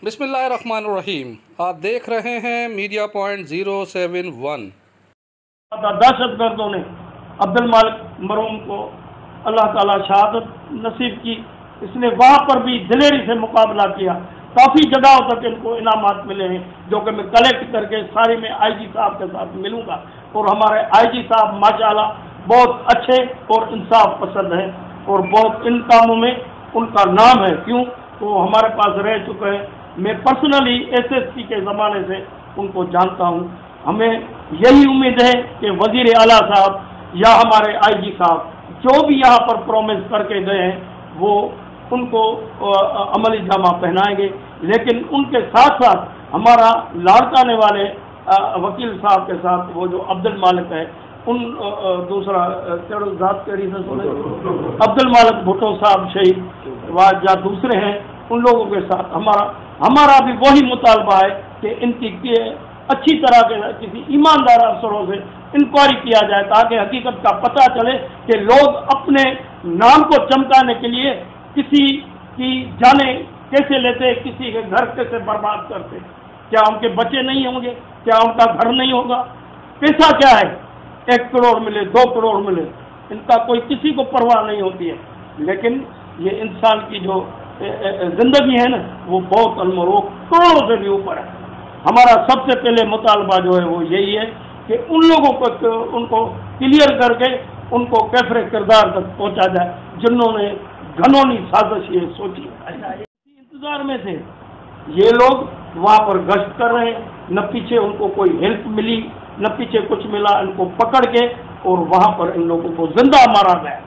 बिस्मिल्लाहिर्रहमानिर्रहीम। आप देख रहे हैं मीडिया पॉइंट 071। दहशत गर्दों ने अब्दुल मालिक मरूम को अल्लाह ताला शहादत नसीब की। इसने वहाँ पर भी दिलेरी से मुकाबला किया। काफ़ी जगहों तक इनको इनामात मिले हैं, जो कि मैं कलेक्ट करके सारी में आईजी साहब के साथ मिलूंगा। और हमारे आईजी साहब माशाल्लाह बहुत अच्छे और इंसाफ पसंद हैं और बहुत इन कामों में उनका नाम है। क्यों? तो हमारे पास रह चुके हैं। मैं पर्सनली एसएसपी के ज़माने से उनको जानता हूँ। हमें यही उम्मीद है कि वज़ीर आला साहब या हमारे आईजी साहब जो भी यहाँ पर प्रॉमिस करके गए हैं वो उनको अमली जामा पहनाएंगे। लेकिन उनके साथ साथ हमारा लाड़काने वाले वकील साहब के साथ वो जो अब्दुल मालिक है, उन दूसरा अब्दुल मालिक भुट्टो साहब शहीद या दूसरे हैं, उन लोगों के साथ हमारा भी वही मुतालबा है कि इनकी अच्छी तरह के किसी ईमानदार अफसरों से इंक्वायरी किया जाए, ताकि हकीकत का पता चले कि लोग अपने नाम को चमकाने के लिए किसी की जाने कैसे लेते, किसी के घर कैसे बर्बाद करते। क्या उनके बच्चे नहीं होंगे? क्या उनका घर नहीं होगा? पैसा क्या है? 1 करोड़ मिले, 2 करोड़ मिले, इनका कोई किसी को परवाह नहीं होती है। लेकिन ये इंसान की जो जिंदगी है ना, वो बहुत अनमोल, करोड़ों से भी ऊपर है। हमारा सबसे पहले मुतालबा जो है वो यही है कि उन लोगों को उनको क्लियर करके उनको कैफरे किरदार तक पहुंचा जाए जिन्होंने घनौनी साजिश ये सोची। इंतजार में थे ये लोग, वहाँ पर गश्त कर रहे हैं, न पीछे उनको कोई हेल्प मिली न पीछे कुछ मिला। इनको पकड़ के और वहाँ पर इन लोगों को जिंदा मारा गया।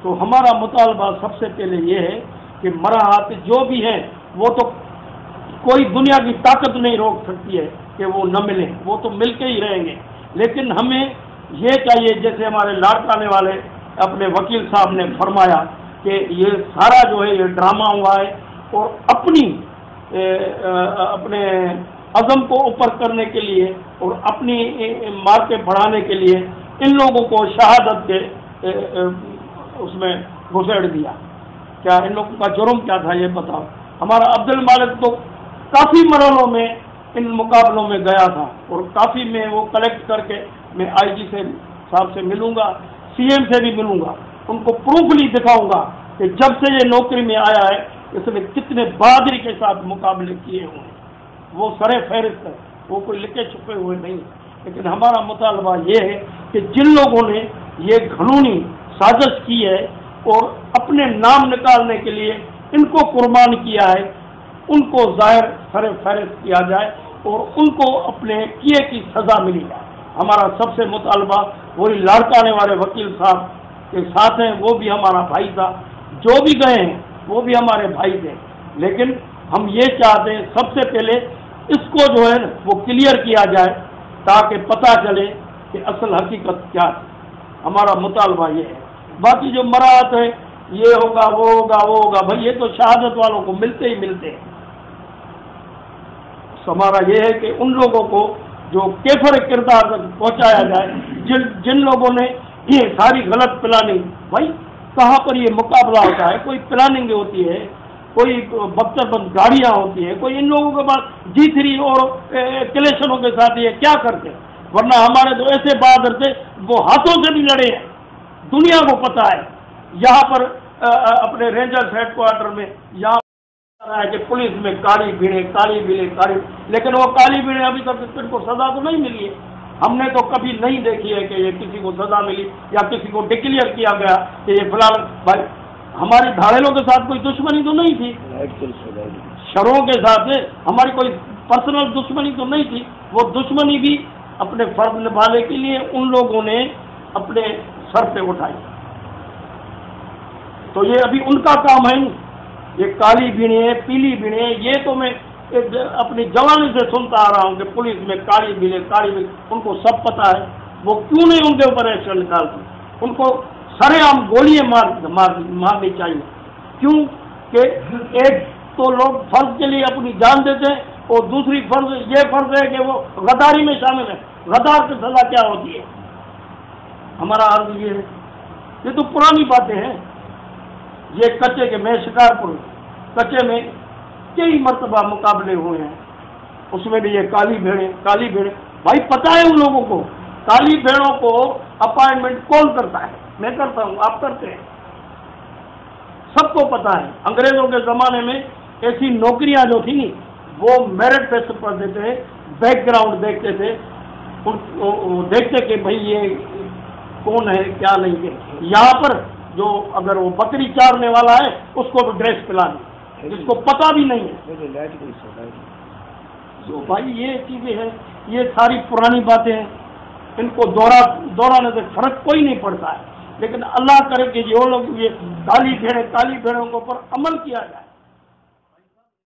तो हमारा मुतालबा सबसे पहले ये है कि मराहत जो भी हैं वो तो कोई दुनिया की ताकत नहीं रोक सकती है कि वो न मिले, वो तो मिलके ही रहेंगे। लेकिन हमें ये चाहिए, जैसे हमारे लाड़काने वाले अपने वकील साहब ने फरमाया कि ये सारा जो है ये ड्रामा हुआ है और अपने अज़म को ऊपर करने के लिए और अपनी मार्केट बढ़ाने के लिए इन लोगों को शहादत के उसमें घुसेड़ दिया। क्या इन लोगों का जुर्म क्या था ये बताओ। हमारा अब्दुल मालिक तो काफ़ी मरहलों में इन मुकाबलों में गया था और काफ़ी में वो कलेक्ट करके मैं आईजी से साहब से मिलूंगा, सीएम से भी मिलूंगा, उनको प्रूफली दिखाऊंगा कि जब से ये नौकरी में आया है इसने कितने बहादुरी के साथ मुकाबले किए हुए हैं। वो सरे फहरिस्त है, वो कोई लिखे छुपे हुए नहीं। लेकिन हमारा मुतालबा ये है कि जिन लोगों ने ये घनौनी साजिश की है और अपने नाम निकालने के लिए इनको कुर्बान किया है, उनको जाहिर सरे फहरिस्त किया जाए और उनको अपने किए की सज़ा मिली जाए। हमारा सबसे मुतालबा वही लाड़काने वाले वकील साहब के साथ हैं, वो भी हमारा भाई था। जो भी गए हैं वो भी हमारे भाई थे। लेकिन हम ये चाहते हैं सबसे पहले इसको जो है वो क्लियर किया जाए ताकि पता चले कि असल हकीकत क्या है। हमारा मुतालबा ये है। बाकी जो मराहत है ये होगा वो होगा, भाई ये तो शहादत वालों को मिलते ही मिलते हैं। हमारा ये है कि उन लोगों को जो कैफर किरदार तक पहुंचाया जाए, जिन लोगों ने ये सारी गलत प्लानिंग, भाई कहाँ पर ये मुकाबला होता है, कोई प्लानिंग होती है, कोई बख्तरबंद गाड़ियाँ होती है, कोई इन लोगों के पास G3 और क्लेशनों के साथ ये क्या करते हैं। वरना हमारे तो ऐसे बहादुर थे वो हाथों से भी लड़े हैं, दुनिया को पता है। यहाँ पर अपने रेंजर्स हेडक्वार्टर में यहाँ है कि पुलिस में काली भीड़ें, लेकिन वो काली भीड़ें अभी तक इनको सजा तो नहीं मिली है। हमने तो कभी नहीं देखी है कि ये किसी को सजा मिली या किसी को डिक्लेयर किया गया कि ये फिलहाल। भाई हमारी धाड़ेलों के साथ कोई दुश्मनी तो नहीं थी, शरों के साथ हमारी कोई पर्सनल दुश्मनी तो नहीं थी। वो दुश्मनी भी अपने फर्ज निभाने के लिए उन लोगों ने अपने सर पे उठाई। तो ये अभी उनका काम है। ये काली भीड़ें, पीली भीड़ें, ये तो मैं अपनी जवानी से सुनता आ रहा हूँ कि पुलिस में काली भीड़ें, उनको सब पता है। वो क्यों नहीं उनके ऊपर एक्शन निकालती? उनको सरेआम गोलियां मारनी चाहिए। क्यों कि एक तो लोग फर्ज के लिए अपनी जान देते हैं और दूसरी फर्ज है कि वो गद्दारी में शामिल है। गद्दार की सजा क्या होती है? हमारा अर्ज ये है, ये तो पुरानी बातें हैं। ये कच्चे के, मैं शिकारपुर कच्चे में कई मरतबा मुकाबले हुए हैं, उसमें भी ये काली भेड़ें, भाई पता है उन लोगों को, काली भेड़ों को अपॉइंटमेंट कौन करता है? मैं करता हूँ, आप करते हैं, सबको पता है। अंग्रेजों के ज़माने में ऐसी नौकरियां जो थी वो मेरिट बेसिस पर देते, बैकग्राउंड देखते थे, देखते कि भाई ये कौन है क्या नहीं है। यहाँ पर जो अगर वो बकरी चारने वाला है उसको भी ड्रेस पिलानी, जिसको पता भी नहीं है। तो भाई ये चीज़ें हैं, ये सारी पुरानी बातें हैं, इनको दोहराने से फर्क कोई नहीं पड़ता है। लेकिन अल्लाह करे कि जो लोग ये काली भेड़ों के ऊपर अमल किया जाए।